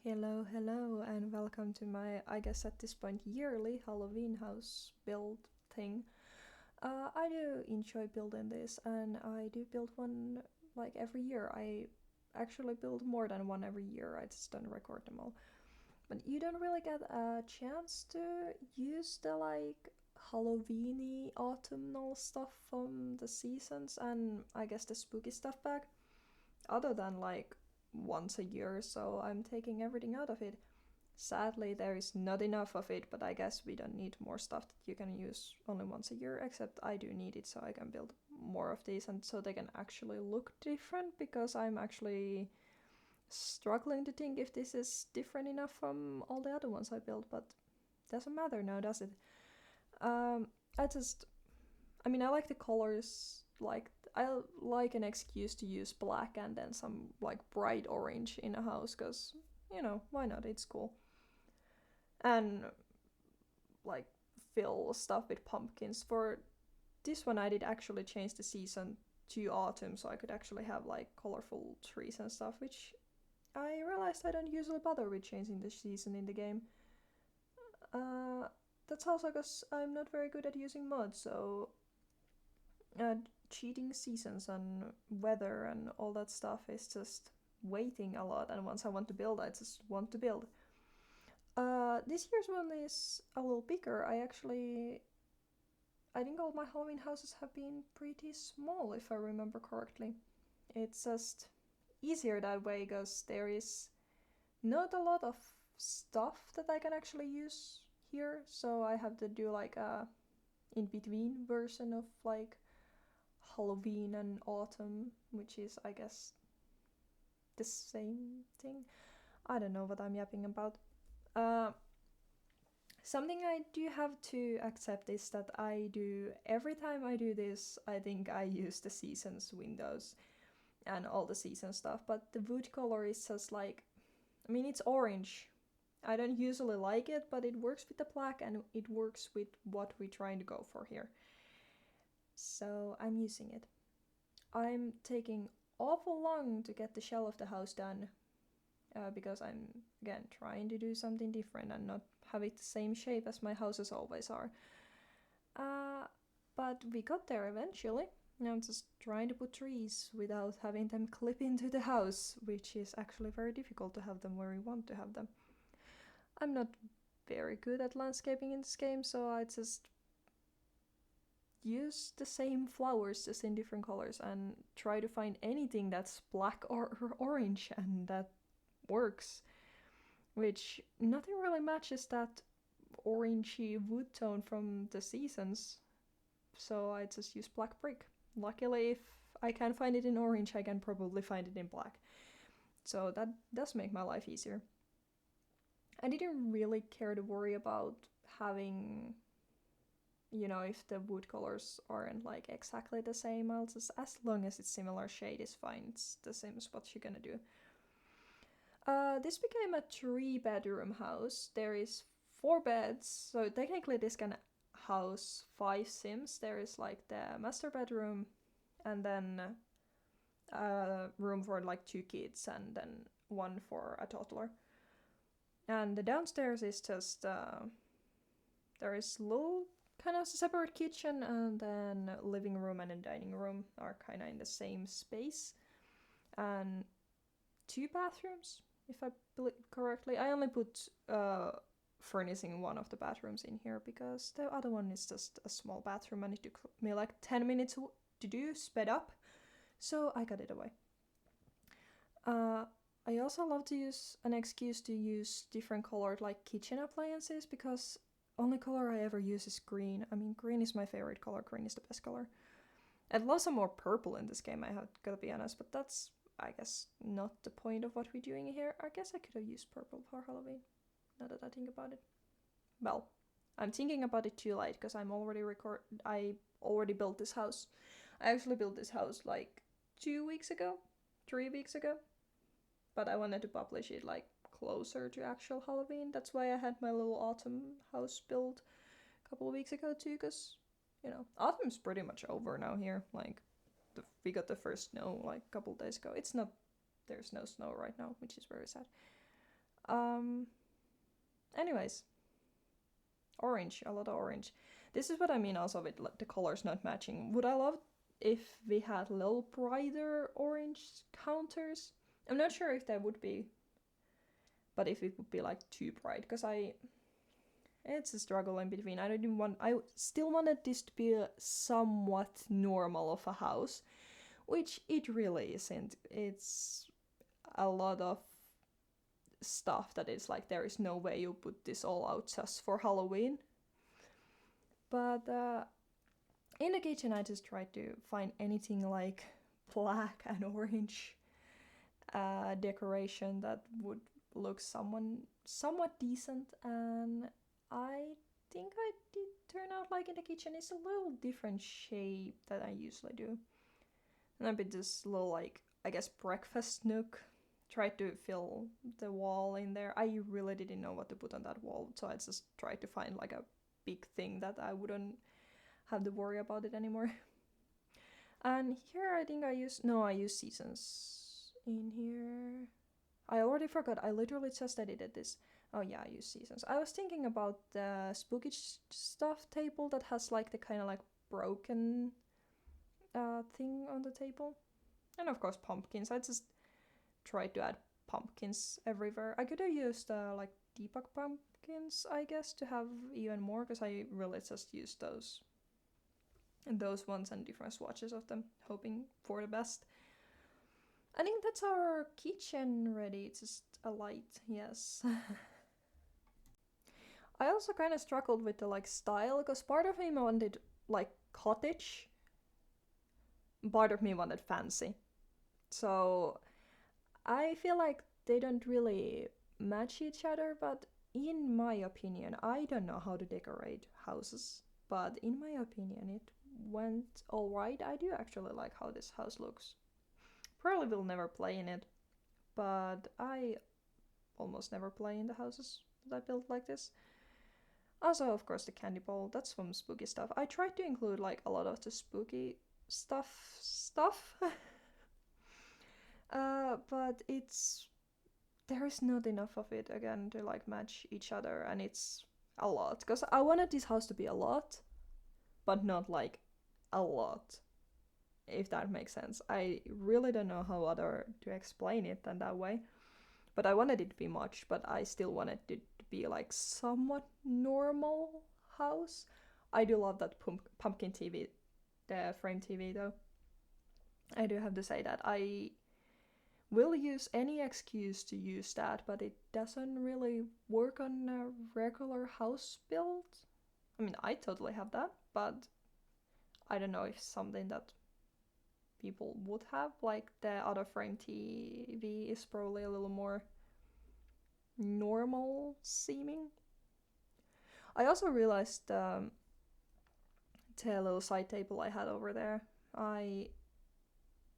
Hello, and welcome to my, I guess at this point, yearly Halloween house build thing. I do enjoy building this, and I do build one like every year. I actually build more than one every year, I just don't record them all. But you don't really get a chance to use the like Halloweeny autumnal stuff from the seasons and I guess the spooky stuff back, other than like once a year, so I'm taking everything out of it. Sadly, there is not enough of it, but I guess we don't need more stuff that you can use only once a year, except I do need it so I can build more of these and so they can actually look different because I'm actually struggling to think if this is different enough from all the other ones I built, but doesn't matter now, does it? I just, I mean, I like the colors, like, I like an excuse to use black and then some like bright orange in a house because, why not? It's cool. And like fill stuff with pumpkins. For this one, I did actually change the season to autumn so I could actually have like colorful trees and stuff, which I realized I don't usually bother with changing the season in the game. Uh, that's also because I'm not very good at using mods, so uh, cheating seasons and weather and all that stuff is just waiting a lot. And once I want to build, I just want to build. This year's one is a little bigger. I think all my Halloween houses have been pretty small, if I remember correctly. It's just easier that way because there is not a lot of stuff that I can actually use here, so I have to do like a in between version of like Halloween and autumn, which is, I guess, the same thing. I don't know what I'm yapping about. Uh, Something I do have to accept is that I do, every time I do this, I think I use the seasons windows and all the season stuff, but the wood color is just like, I mean, it's orange. I don't usually like it, but it works with the black and it works with what we're trying to go for here. So I'm using it. I'm taking awful long to get the shell of the house done because I'm again trying to do something different and not have it the same shape as my houses always are. Uh, but we got there eventually. Now I'm just trying to put trees without having them clip into the house, which is actually very difficult to have them where we want to have them. I'm not very good at landscaping in this game, so I just use the same flowers just in different colors and try to find anything that's black or orange and that works, which nothing really matches that orangey wood tone from the seasons, so I just use black brick. Luckily, if I can find it in orange, I can probably find it in black, so that does make my life easier. I didn't really care to worry about having, if the wood colors aren't like exactly the same. I'll just, as long as it's similar shade is fine. It's the same as what you're gonna do. This became a 3 bedroom house. There is 4 beds, so technically this can house 5 sims. There is like the master bedroom, and then a room for like 2 kids, and then one for a toddler. And the downstairs is just there is little kind of separate kitchen, and then living room and a dining room are kind of in the same space, and 2 bathrooms, if I believe correctly. I only put furnishing one of the bathrooms in here because the other one is just a small bathroom and it took me like 10 minutes to do, sped up, so I got it away. Uh, I also love to use an excuse to use different colored like kitchen appliances because only color I ever use is green. I mean, green is my favorite color. Green is the best color. I'd love some more purple in this game, I have gotta be honest, but that's, I guess, not the point of what we're doing here. I guess I could have used purple for Halloween, now that I think about it. Well, I'm thinking about it too late because I already built this house. I actually built this house like 2 weeks ago, 3 weeks ago, but I wanted to publish it like closer to actual Halloween. That's why I had my little autumn house built a couple of weeks ago too, because autumn's pretty much over now here. Like, we got the first snow like a couple of days ago. It's not, there's no snow right now, which is very sad. Um, anyways, orange, a lot of orange. This is what I mean also with the colors not matching. Would I love if we had little brighter orange counters? I'm not sure if that would be, but if it would be like too bright, because it's a struggle in between. I still wanted this to be a somewhat normal of a house, which it really isn't. It's a lot of stuff that is like there is no way you put this all out just for Halloween. But in the kitchen, I just tried to find anything like black and orange decoration that would look somewhat decent, and I think I did turn out like in the kitchen. It's a little different shape than I usually do, and a bit this little like I guess breakfast nook. Tried to fill the wall in there. I really didn't know what to put on that wall, so I just tried to find like a big thing that I wouldn't have to worry about it anymore. And here I think I use seasons in here. I already forgot. I literally just edited this. Oh yeah, I use seasons. I was thinking about the spooky stuff table that has like the kind of like broken thing on the table, and of course pumpkins. I just tried to add pumpkins everywhere. I could have used like Deepak pumpkins, I guess, to have even more, because I really just used those ones and different swatches of them, hoping for the best. I think that's our kitchen ready. It's just a light, yes. I also kind of struggled with the like style, because part of me wanted like cottage, part of me wanted fancy. So I feel like they don't really match each other, but in my opinion, I don't know how to decorate houses, but in my opinion, it went alright. I do actually like how this house looks. Probably will never play in it, but I almost never play in the houses that I built like this. Also, of course, the candy bowl, that's some spooky stuff. I tried to include like a lot of the spooky stuff. But there is not enough of it again to like match each other, and it's a lot, because I wanted this house to be a lot, but not like a lot, if that makes sense. I really don't know how other to explain it than that way, but I wanted it to be much, but I still wanted it to be like somewhat normal house. I do love that pumpkin TV, the frame TV though. I do have to say that I will use any excuse to use that, but it doesn't really work on a regular house build. I mean, I totally have that, but I don't know if something that people would have, like the other frame TV, is probably a little more normal seeming. I also realized the little side table I had over there. I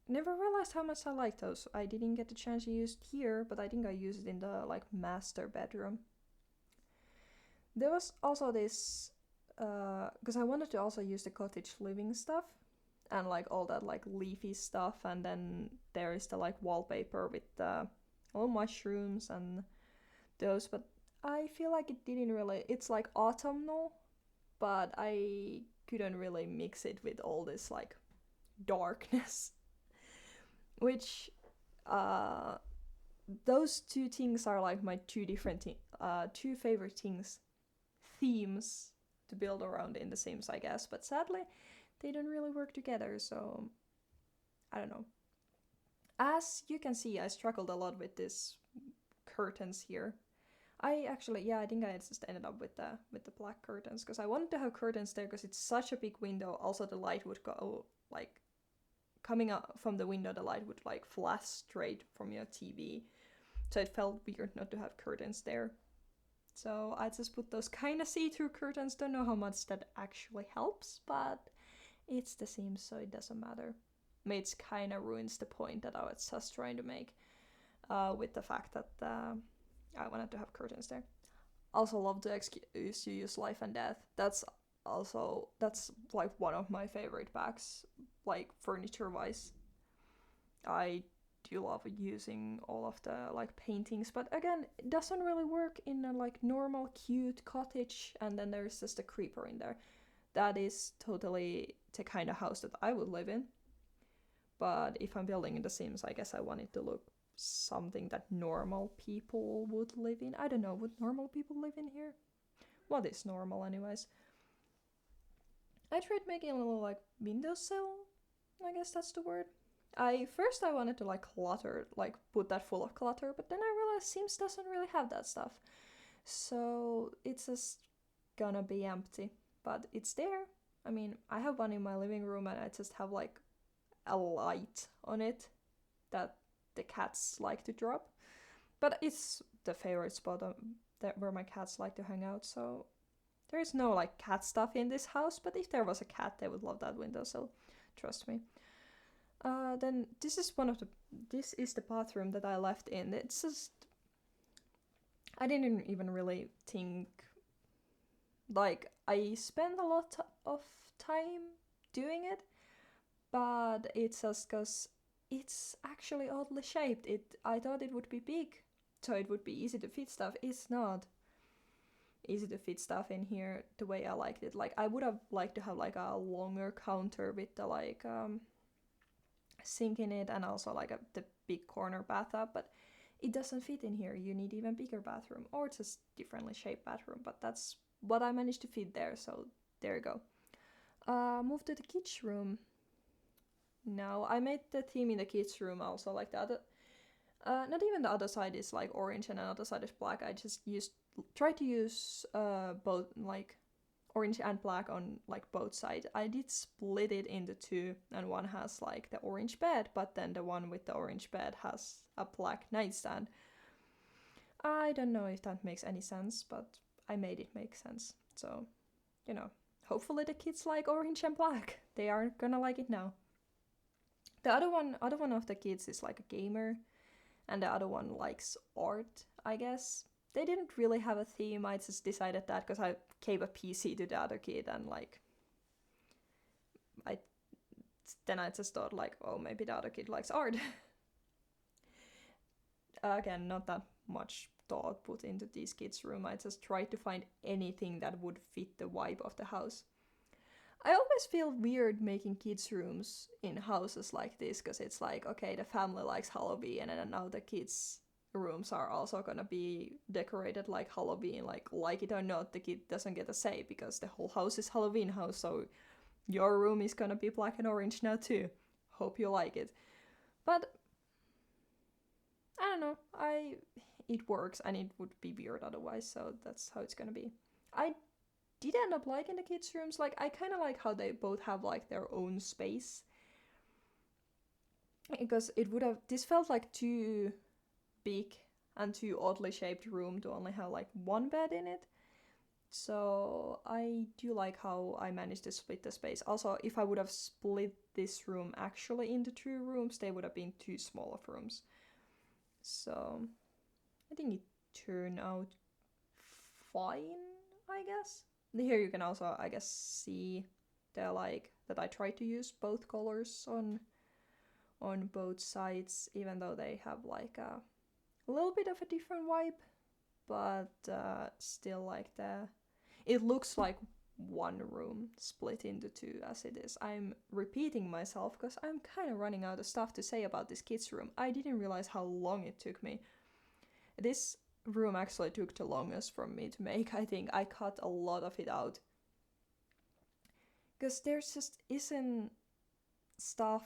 never realized how much I like those. I didn't get the chance to use it here, but I think I used it in the like master bedroom. There was also this because I wanted to also use the cottage living stuff and like all that like leafy stuff, and then there is the like wallpaper with the little mushrooms and those, but I feel like it didn't really. It's like autumnal, but I couldn't really mix it with all this like darkness, which uh those two things are like my two favorite themes to build around in The Sims, I guess. But sadly, they don't really work together. So I don't know. As you can see, I struggled a lot with this curtains here. I think I just ended up with the black curtains, because I wanted to have curtains there because it's such a big window. Also, the light would go like coming out from the window. The light would like flash straight from your TV, so it felt weird not to have curtains there. So I just put those kind of see-through curtains. Don't know how much that actually helps, but it's The Sims, so it doesn't matter. It kind of ruins the point that I was just trying to make with the fact that I wanted to have curtains there. Also love the excuse to use life and death. That's like one of my favorite packs, like furniture wise. I do love using all of the like paintings, but again, it doesn't really work in a like normal cute cottage, and then there's just a creeper in there. That is totally the kind of house that I would live in. But if I'm building in The Sims, I guess I want it to look something that normal people would live in. I don't know, would normal people live in here? What is normal, anyways? I tried making a little like windowsill. I guess that's the word. I wanted to like clutter, like put that full of clutter, but then I realized Sims doesn't really have that stuff. So it's just gonna be empty. But it's there. I mean, I have one in my living room and I just have like a light on it that the cats like to drop. But it's the favorite spot where my cats like to hang out, so there is no like cat stuff in this house, but if there was a cat, they would love that windowsill. Trust me. Then this is the bathroom that I left in. It's just, I didn't even really think, like, I spent a lot of time doing it, but it's just because it's actually oddly shaped. I thought it would be big, so it would be easy to fit stuff. It's not easy to fit stuff in here the way I liked it. Like, I would have liked to have like a longer counter with the like sink in it, and also like the big corner bathtub, but it doesn't fit in here. You need even bigger bathroom, or just differently shaped bathroom, but that's what I managed to fit there, so there you go. Move to the kids room. Now, I made the theme in the kids room also like the other, not even the other side is like orange and another side is black. I just tried to use both like orange and black on like both sides. I did split it into two, and one has like the orange bed, but then the one with the orange bed has a black nightstand. I don't know if that makes any sense, but I made it make sense. So, you know, hopefully the kids like orange and black. They are gonna like it now. The other one of the kids is like a gamer, and the other one likes art, I guess. They didn't really have a theme. I just decided that because I gave a PC to the other kid, and like I just thought like, oh, maybe the other kid likes art. Again, not that much thought put into these kids' room. I just tried to find anything that would fit the vibe of the house. I always feel weird making kids' rooms in houses like this, because it's like, okay, the family likes Halloween, and now the kids' rooms are also gonna be decorated like Halloween. Like it or not, the kid doesn't get a say, because the whole house is Halloween house, so your room is gonna be black and orange now too. Hope you like it. But I don't know, it works, and it would be weird otherwise, so that's how it's gonna be. I did end up liking the kids' rooms. Like, I kind of like how they both have like their own space, because this felt like too big and too oddly shaped room to only have like one bed in it. So I do like how I managed to split the space. Also, if I would have split this room actually into two rooms, they would have been two smaller rooms. So I think it turned out fine, I guess. Here you can also, I guess, see the like that I tried to use both colors on both sides, even though they have like a little bit of a different vibe, but still like it looks like one room split into two as it is. I'm repeating myself because I'm kind of running out of stuff to say about this kids' room. I didn't realize how long it took me. This room actually took the longest for me to make. I think I cut a lot of it out, because there just isn't stuff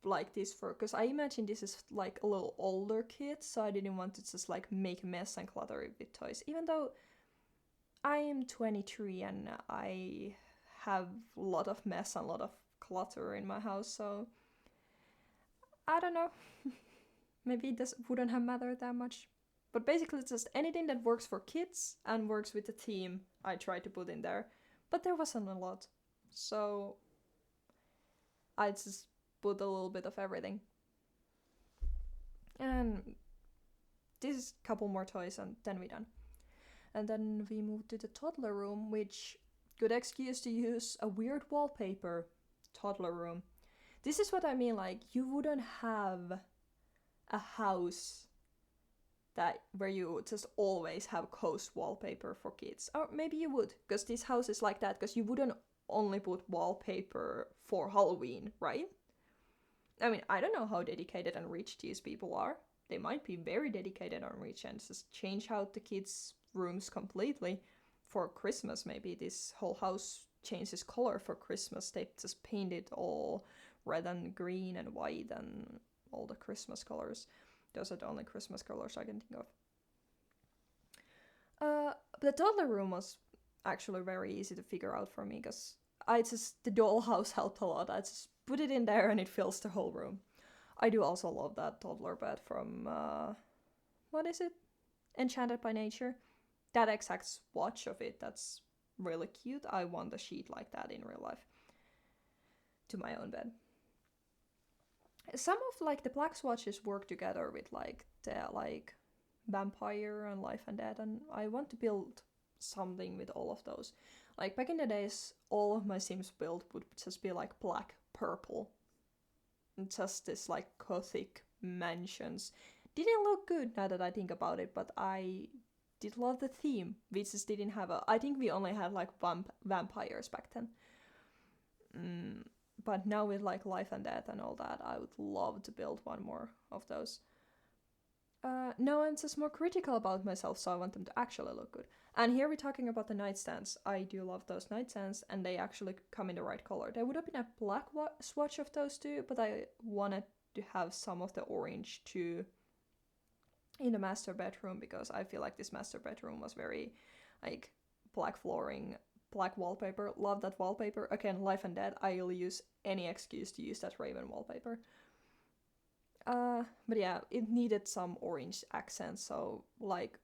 like this for, because I imagine this is like a little older kid, so I didn't want to just like make a mess and clutter it with toys, even though I am 23 and I have a lot of mess and a lot of clutter in my house, so I don't know. Maybe it wouldn't have mattered that much. But basically, it's just anything that works for kids and works with the theme, I tried to put in there. But there wasn't a lot. So I just put a little bit of everything. And this is a couple more toys, and then we're done. And then we moved to the toddler room, which, good excuse to use a weird wallpaper toddler room. This is what I mean, like, you wouldn't have a house that where you just always have coast wallpaper for kids. Or maybe you would, because this house is like that, because you wouldn't only put wallpaper for Halloween, right? I mean, I don't know how dedicated and rich these people are. They might be very dedicated and rich and just change out the kids' rooms completely. For Christmas, maybe this whole house changes color for Christmas. They just paint it all red and green and white and all the Christmas colors. Those are the only Christmas colors I can think of. The toddler room was actually very easy to figure out for me because the dollhouse helped a lot. I just put it in there and it fills the whole room. I do also love that toddler bed from what is it? Enchanted by Nature. That exact swatch of it, that's really cute. I want a sheet like that in real life to my own bed. Some of like the black swatches work together with like the like vampire and life and death, and I want to build something with all of those. Like back in the days, all of my Sims build would just be like black, purple, and just this like gothic mansions. Didn't look good now that I think about it, but I did love the theme. We just didn't have a. I think we only had like vampires back then. But now with like life and death and all that, I would love to build one more of those. No, I'm just more critical about myself, so I want them to actually look good. And here we're talking about the nightstands. I do love those nightstands, and they actually come in the right color. There would have been a black swatch of those too, but I wanted to have some of the orange too in the master bedroom, because I feel like this master bedroom was very like black flooring, black wallpaper. Love that wallpaper. Again, life and death. I'll use any excuse to use that Raven wallpaper. But yeah, it needed some orange accents, so like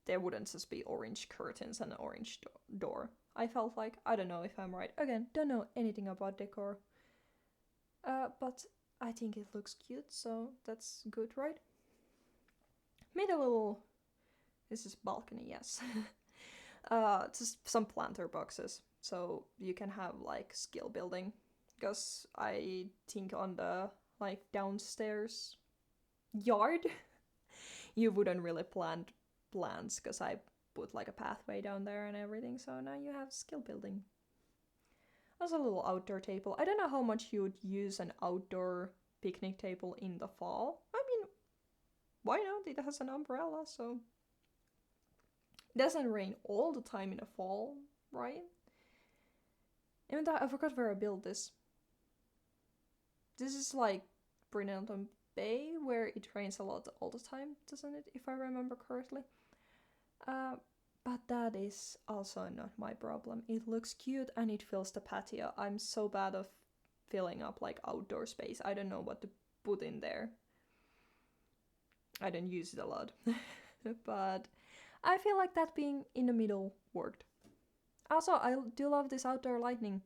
there wouldn't just be orange curtains and an orange door. I felt like, I don't know if I'm right. Again, don't know anything about decor. But I think it looks cute, so that's good, right? Made a little. This is balcony, yes. Just some planter boxes, so you can have like skill building. Because I think on the like downstairs yard, you wouldn't really plant plants because I put like a pathway down there and everything. So now you have skill building. There's a little outdoor table. I don't know how much you would use an outdoor picnic table in the fall. I mean, why not? It has an umbrella, so it doesn't rain all the time in the fall, right? Even though I forgot where I built this. This is like Brenelton Bay, where it rains a lot all the time, doesn't it? If I remember correctly. But that is also not my problem. It looks cute and it fills the patio. I'm so bad of filling up like outdoor space. I don't know what to put in there. I don't use it a lot. But I feel like that being in the middle worked. Also, I do love this outdoor lighting,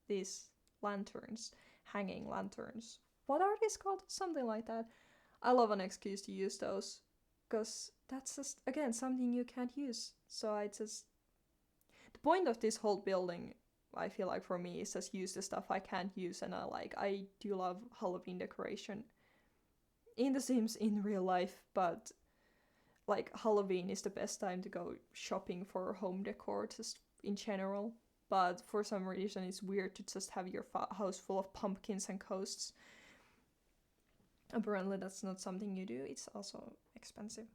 these lanterns, hanging lanterns. What are these called? Something like that. I love an excuse to use those, because that's just, again, something you can't use. So the point of this whole building, I feel like for me, is just use the stuff I can't use, and I do love Halloween decoration in The Sims in real life, but like Halloween is the best time to go shopping for home decor just in general. But for some reason it's weird to just have your house full of pumpkins and ghosts. Apparently that's not something you do. It's also expensive.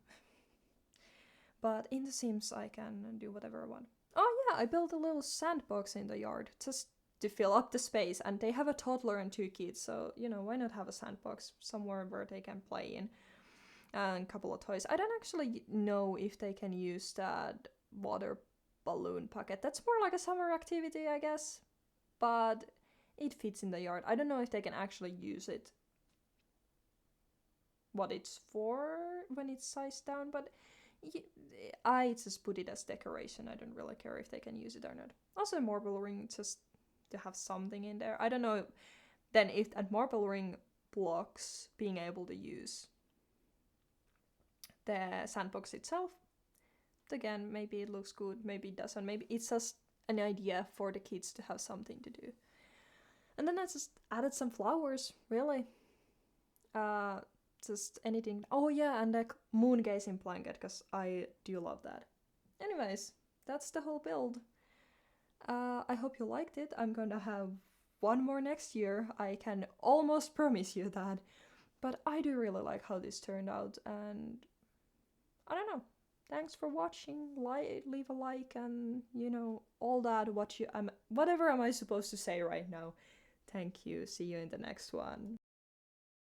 But in The Sims I can do whatever I want. Oh yeah, I built a little sandbox in the yard just to fill up the space, and they have a toddler and 2 kids, so why not have a sandbox somewhere where they can play in. And a couple of toys. I don't actually know if they can use that water balloon pocket. That's more like a summer activity, I guess. But it fits in the yard. I don't know if they can actually use it. What it's for when it's sized down, but I just put it as decoration. I don't really care if they can use it or not. Also, marble ring, just to have something in there. I don't know then if at marble ring blocks being able to use the sandbox itself. But again, maybe it looks good, maybe it doesn't. Maybe it's just an idea for the kids to have something to do. And then I just added some flowers, really. Uh, just anything. Oh yeah, and like moon gazing blanket, because I do love that. Anyways, that's the whole build. I hope you liked it. I'm gonna have one more next year. I can almost promise you that. But I do really like how this turned out, and I don't know. Thanks for watching. Leave a like, and all that. Whatever am I supposed to say right now? Thank you. See you in the next one.